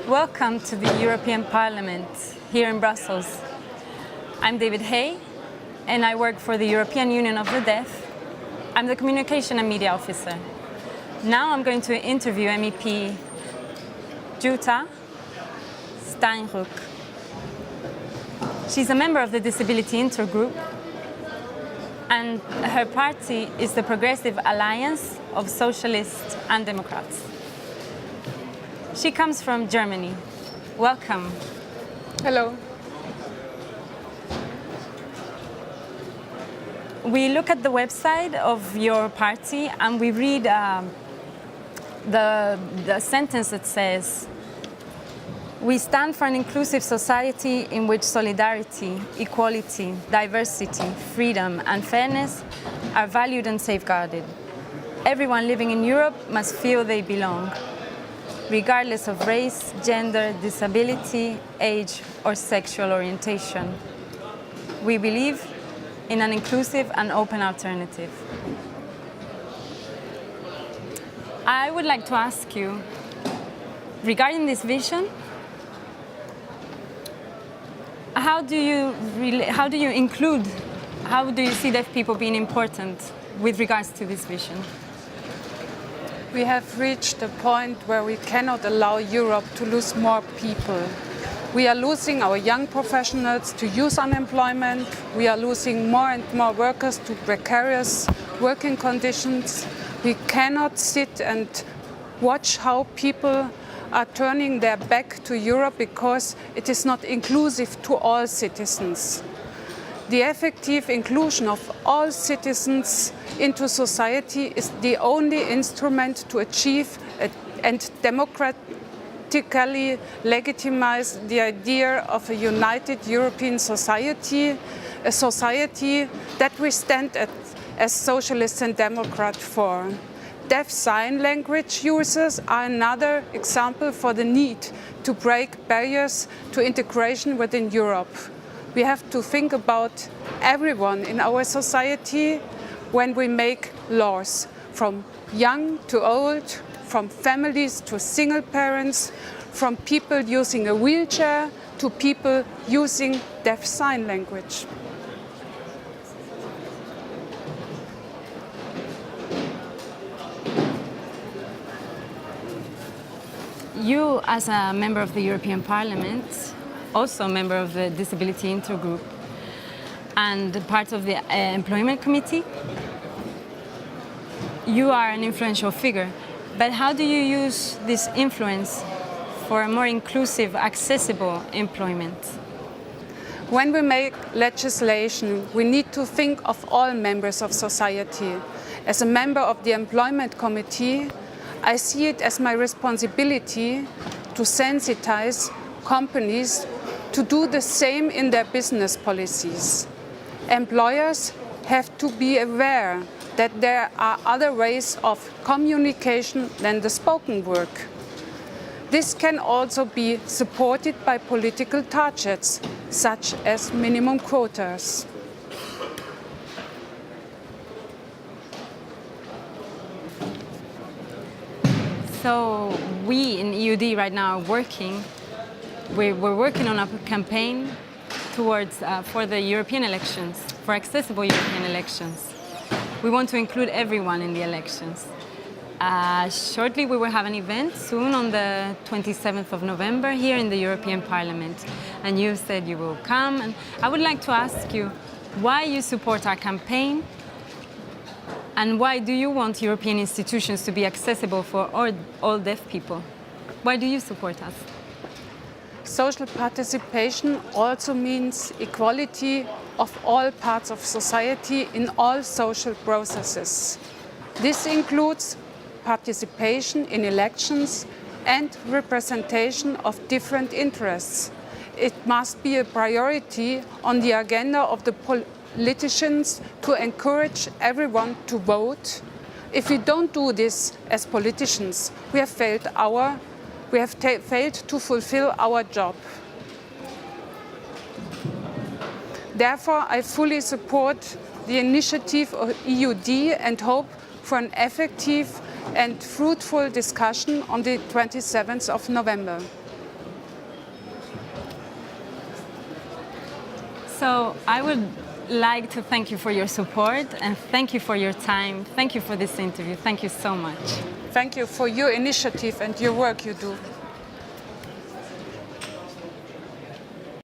Welcome to the European Parliament here in Brussels. I'm David Hay and I work for the European Union of the Deaf. I'm the Communication and Media Officer. Now I'm going to interview MEP Jutta Steinruck. She's a member of the Disability Intergroup and her party is the Progressive Alliance of Socialists and Democrats. She comes from Germany. Welcome. Hello. We look at the website of your party and we read the sentence that says, "We stand for an inclusive society in which solidarity, equality, diversity, freedom and fairness are valued and safeguarded. Everyone living in Europe must feel they belong, regardless of race, gender, disability, age or sexual orientation. We believe in an inclusive and open alternative." I would like to ask you, regarding this vision, how do you see deaf people being important with regards to this vision? We have reached a point where we cannot allow Europe to lose more people. We are losing our young professionals to youth unemployment. We are losing more and more workers to precarious working conditions. We cannot sit and watch how people are turning their back to Europe because it is not inclusive to all citizens. The effective inclusion of all citizens into society is the only instrument to achieve and democratically legitimize the idea of a united European society, a society that we stand as socialists and democrats for. Deaf sign language users are another example for the need to break barriers to integration within Europe. We have to think about everyone in our society when we make laws, from young to old, from families to single parents, from people using a wheelchair to people using deaf sign language. You, as a member of the European Parliament, also a member of the Disability Intergroup and part of the Employment Committee, you are an influential figure. But how do you use this influence for a more inclusive, accessible employment? When we make legislation, we need to think of all members of society. As a member of the Employment Committee, I see it as my responsibility to sensitize companies to do the same in their business policies. Employers have to be aware that there are other ways of communication than the spoken word. This can also be supported by political targets, such as minimum quotas. So we in EUD right now are working. We're working on a campaign towards for the European elections, for accessible European elections. We want to include everyone in the elections. Shortly we will have an event soon on the 27th of November here in the European Parliament. And you said you will come. And I would like to ask you why you support our campaign and why do you want European institutions to be accessible for all deaf people? Why do you support us? Social participation also means equality of all parts of society in all social processes. This includes participation in elections and representation of different interests. It must be a priority on the agenda of the politicians to encourage everyone to vote. If we don't do this as politicians, we have failed to fulfill our job. Therefore, I fully support the initiative of EUD and hope for an effective and fruitful discussion on the 27th of November. So I would like to thank you for your support and thank you for your time. Thank you for this interview. Thank you so much. Thank you for your initiative and your work you do.